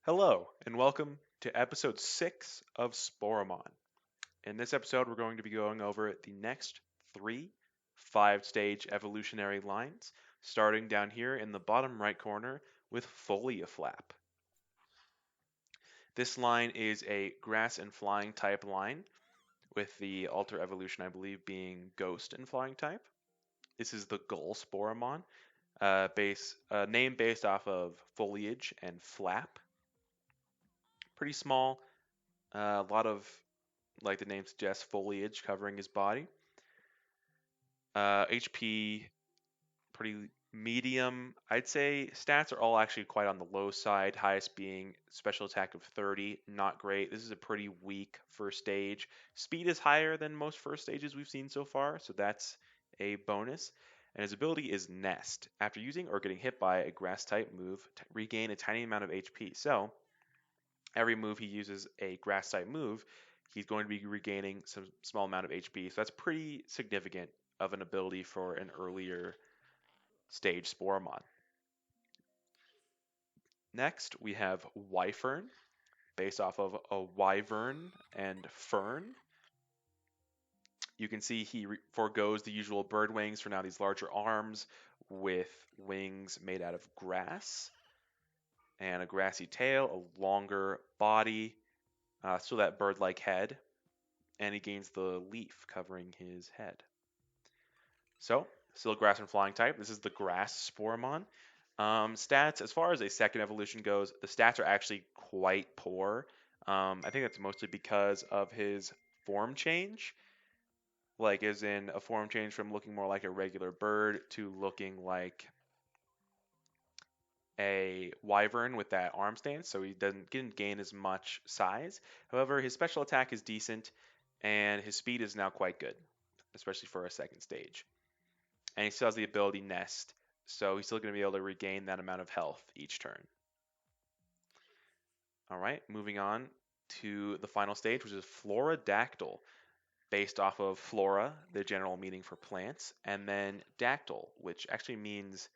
Hello, and welcome to episode 6 of Sporemon. In this episode, we're going to be going over the next three 5-stage evolutionary lines, starting down here in the bottom right corner with Foli Flap. This line is a grass and flying type line, with the alter evolution, I believe, being ghost and flying type. This is the Gull Sporemon, name based off of foliage and flap. Pretty small, a lot of, like the name suggests, foliage covering his body. HP, pretty medium. I'd say stats are all actually quite on the low side, highest being special attack of 30, not great. This is a pretty weak first stage. Speed is higher than most first stages we've seen so far, so that's a bonus. And his ability is Nest. After using or getting hit by a grass type move, regain a tiny amount of HP. So every move he uses a grass type move, he's going to be regaining some small amount of HP. So that's pretty significant of an ability for an earlier stage Sporemon. Next, we have Wyfern, based off of a wyvern and fern. You can see he foregoes the usual bird wings for now these larger arms with wings made out of grass and a grassy tail, a longer body, still that bird-like head, and he gains the leaf covering his head. So, still grass and flying type. This is the grass Sporemon. Stats, as far as a second evolution goes, the stats are actually quite poor. I think that's mostly because of his form change. Like, as in a form change from looking more like a regular bird to looking like a wyvern with that arm stance, so he didn't gain as much size. However, his special attack is decent, and his speed is now quite good, especially for a second stage. And he still has the ability Nest, so he's still going to be able to regain that amount of health each turn. All right, moving on to the final stage, which is Florodactyl, based off of flora, the general meaning for plants, and then dactyl, which actually means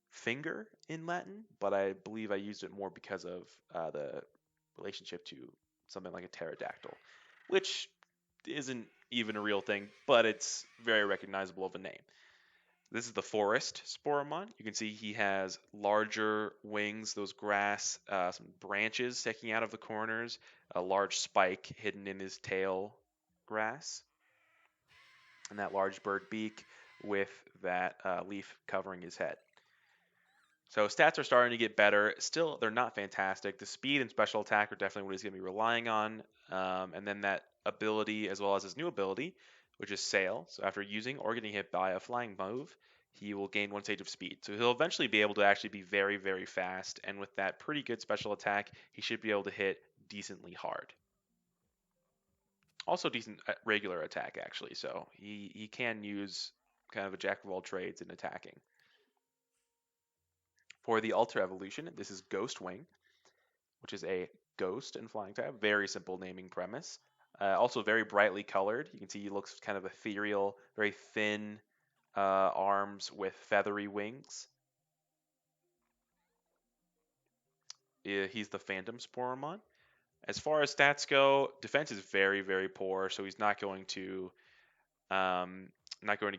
finger in Latin, but I believe I used it more because of the relationship to something like a pterodactyl, which isn't even a real thing, but it's very recognizable of a name. This is the forest Sporomon. You can see he has larger wings, those grass, some branches sticking out of the corners, a large spike hidden in his tail grass, and that large bird beak with that leaf covering his head. So stats are starting to get better. Still, they're not fantastic. The speed and special attack are definitely what he's going to be relying on. And then that ability, as well as his new ability, which is Sail. So after using or getting hit by a flying move, he will gain 1 stage of speed. So he'll eventually be able to actually be very, very fast. And with that pretty good special attack, he should be able to hit decently hard. Also decent regular attack, actually. So he can use kind of a jack of all trades in attacking. For the Ultra Evolution, this is Ghost Wing, which is a ghost and flying type. Very simple naming premise. Also very brightly colored. You can see he looks kind of ethereal, very thin arms with feathery wings. He's the Phantom Sporomon. As far as stats go, defense is very, very poor, so he's not going to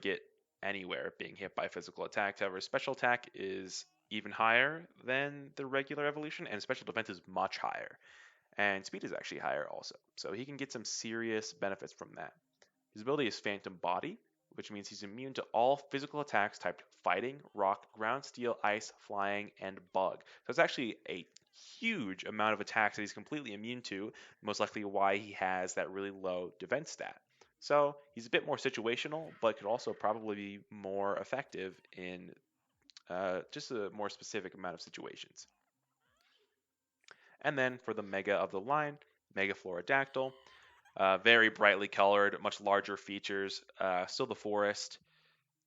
get anywhere being hit by physical attacks. However, special attack is even higher than the regular evolution, and special defense is much higher. And speed is actually higher also. So he can get some serious benefits from that. His ability is Phantom Body, which means he's immune to all physical attacks typed fighting, rock, ground, steel, ice, flying, and bug. So it's actually a huge amount of attacks that he's completely immune to, most likely why he has that really low defense stat. So he's a bit more situational, but could also probably be more effective in just a more specific amount of situations. And then for the Mega of the line, Megafluorodactyl, very brightly colored, much larger features, still the forest,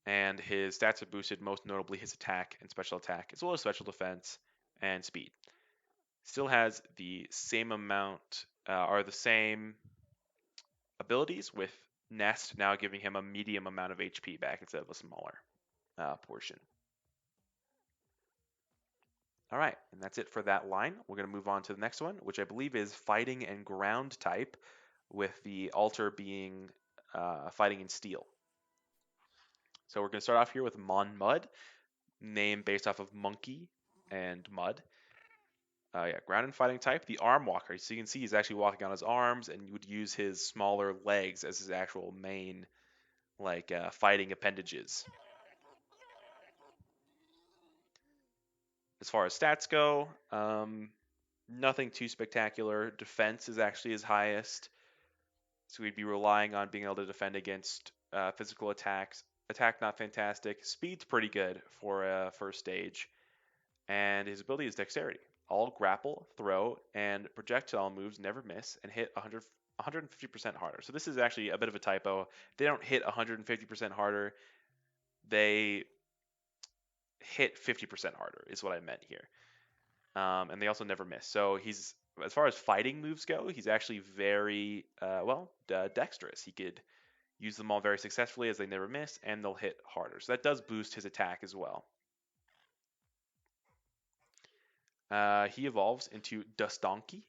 and his stats are boosted, most notably his attack and special attack, as well as special defense and speed. Still has the same amount, or the same abilities, with Nest now giving him a medium amount of HP back instead of a smaller portion. All right, and that's it for that line. We're going to move on to the next one, which I believe is fighting and ground type, with the altar being fighting in steel. So we're going to start off here with MonMud, name based off of monkey and mud. Yeah, ground and fighting type. The arm walker. So you can see he's actually walking on his arms, and you would use his smaller legs as his actual main, like, fighting appendages. As far as stats go, nothing too spectacular. Defense is actually his highest, so we'd be relying on being able to defend against physical attacks. Attack not fantastic. Speed's pretty good for a first stage, and his ability is dexterity. All grapple, throw, and projectile moves never miss and hit 150% harder. So this is actually a bit of a typo. They don't hit 150% harder. They hit 50% harder is what I meant here. And they also never miss. So he's, as far as fighting moves go, he's actually very dexterous. He could use them all very successfully as they never miss, and they'll hit harder. So that does boost his attack as well. He evolves into Dust Donkey,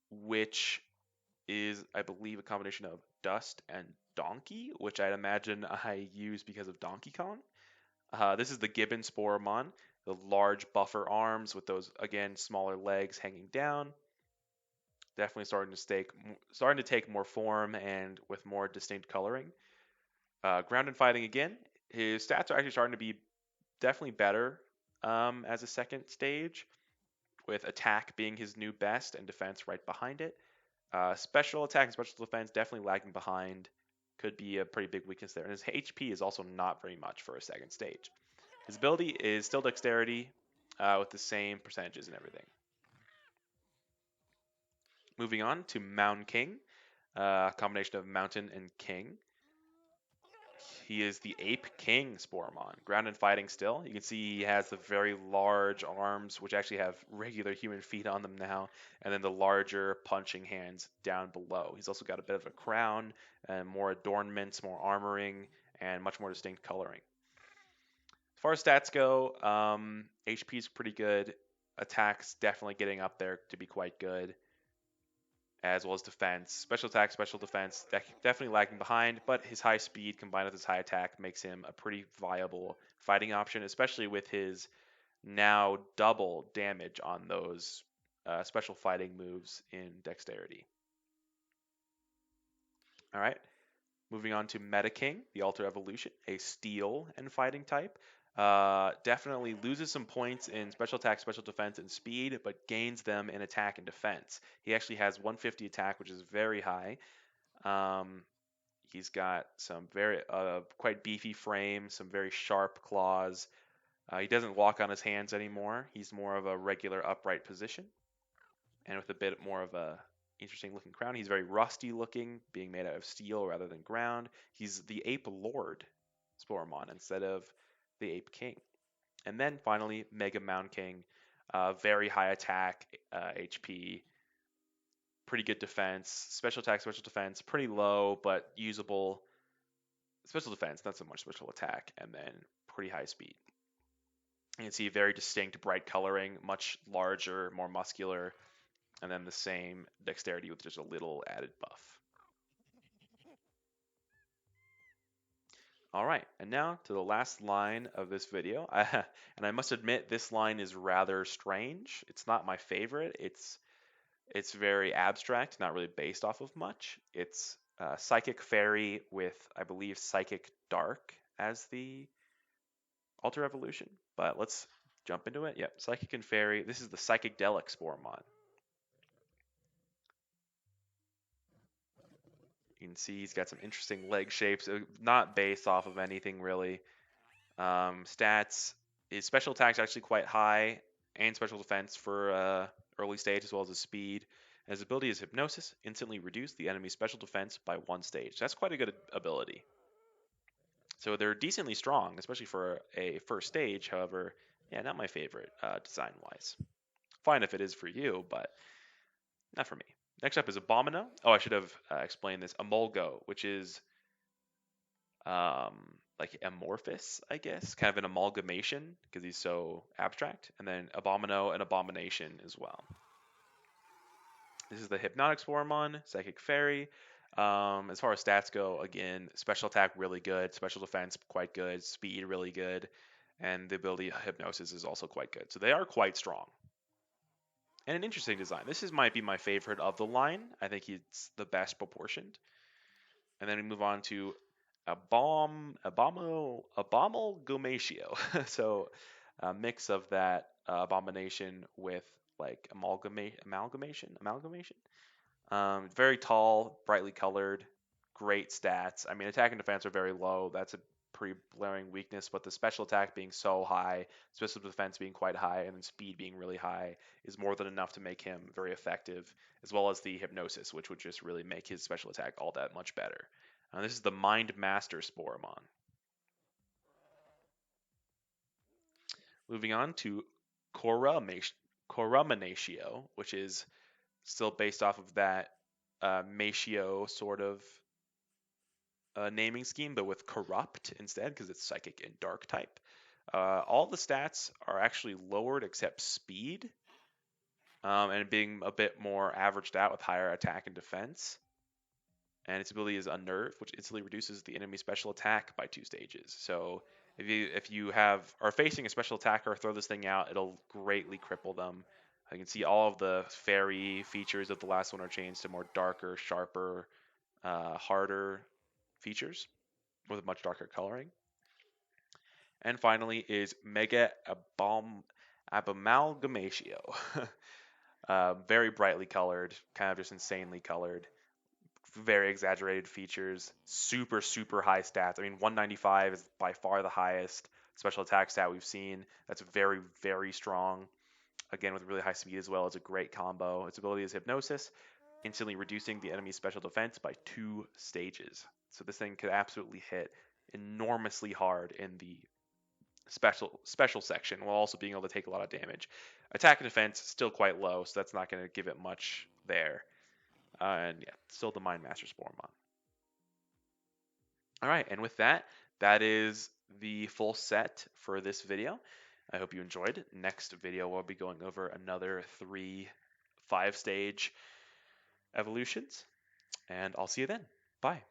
which is, I believe, a combination of dust and donkey, which I'd imagine I use because of Donkey Kong. This is the Gibbon Sporemon, the large buffer arms with those, again, smaller legs hanging down. Definitely starting to take more form and with more distinct coloring. Ground and fighting again. His stats are actually starting to be definitely better as a second stage, with attack being his new best and defense right behind it. Special attack and special defense definitely lagging behind. Could be a pretty big weakness there. And his HP is also not very much for a second stage. His ability is still dexterity with the same percentages and everything. Moving on to Mountain King, combination of mountain and king. He is the Ape King Sporemon. Ground and fighting still. You can see he has the very large arms, which actually have regular human feet on them now, and then the larger punching hands down below. He's also got a bit of a crown, and more adornments, more armoring, and much more distinct coloring. As far as stats go, HP is pretty good. Attack's definitely getting up there to be quite good, as well as defense. Special attack, special defense, definitely lagging behind, but his high speed combined with his high attack makes him a pretty viable fighting option, especially with his now double damage on those special fighting moves in dexterity. All right, moving on to Meta King, the Alter Evolution, a steel and fighting type. Definitely loses some points in special attack, special defense, and speed, but gains them in attack and defense. He actually has 150 attack, which is very high. He's got some very quite beefy frame, some very sharp claws. He doesn't walk on his hands anymore. He's more of a regular upright position, and with a bit more of a interesting looking crown. He's very rusty looking, being made out of steel rather than ground. He's the Ape Lord Sporemon instead of the Ape King. And then finally, Mega Mound King, very high attack, HP, pretty good defense, special attack, special defense, pretty low but usable. Special defense, not so much special attack, and then pretty high speed. You can see very distinct bright coloring, much larger, more muscular, and then the same dexterity with just a little added buff. All right, and now to the last line of this video. And I must admit, this line is rather strange. It's not my favorite. It's very abstract, not really based off of much. It's Psychic Fairy with, I believe, Psychic Dark as the Alter Evolution. But let's jump into it. Yep, Psychic and Fairy. This is the Psychedelic Sporemon. You can see he's got some interesting leg shapes, not based off of anything really. Stats, his special attack is actually quite high, and special defense for early stage, as well as his speed. And his ability is Hypnosis, instantly reduce the enemy's special defense by 1 stage. That's quite a good ability. So they're decently strong, especially for a first stage. However, yeah, not my favorite design-wise. Fine if it is for you, but not for me. Next up is Abomination. Oh, I should have explained this. Emolgo, which is like amorphous, I guess, kind of an amalgamation because he's so abstract. And then Abomino and Abomination as well. This is the Hypnotic Sporemon, Psychic Fairy. As far as stats go, again, special attack really good, special defense quite good, speed really good, and the ability Hypnosis is also quite good. So they are quite strong. And an interesting design. Might be my favorite of the line. I think it's the best proportioned. And then we move on to Abominatio. So a mix of that Abomination with like amalgamation. Very tall, brightly colored, great stats. I mean, attack and defense are very low. That's a pretty glaring weakness, but the special attack being so high, special defense being quite high, and then speed being really high is more than enough to make him very effective, as well as the hypnosis, which would just really make his special attack all that much better. This is the Mind Master Sporemon. Moving on to Korra, which is still based off of that Matio sort of naming scheme, but with corrupt instead because it's psychic and dark type. All the stats are actually lowered except speed, and being a bit more averaged out with higher attack and defense. And its ability is Unnerve, which instantly reduces the enemy special attack by 2 stages. So if you are facing a special attacker, throw this thing out, it'll greatly cripple them. You can see all of the fairy features of the last one are changed to more darker, sharper, harder features with much darker coloring. And finally is Mega Abomalgamatio. Very brightly colored, kind of just insanely colored. Very exaggerated features, super, super high stats. I mean, 195 is by far the highest special attack stat we've seen. That's very, very strong. Again, with really high speed as well. It's a great combo. Its ability is Hypnosis, instantly reducing the enemy's special defense by 2 stages. So this thing could absolutely hit enormously hard in the special section while also being able to take a lot of damage. Attack and defense still quite low, so that's not going to give it much there. And yeah, still the Mind Master Sporemon. All right, and with that, that is the full set for this video. I hope you enjoyed. Next video, we'll be going over another 3 5-stage evolutions, and I'll see you then. Bye.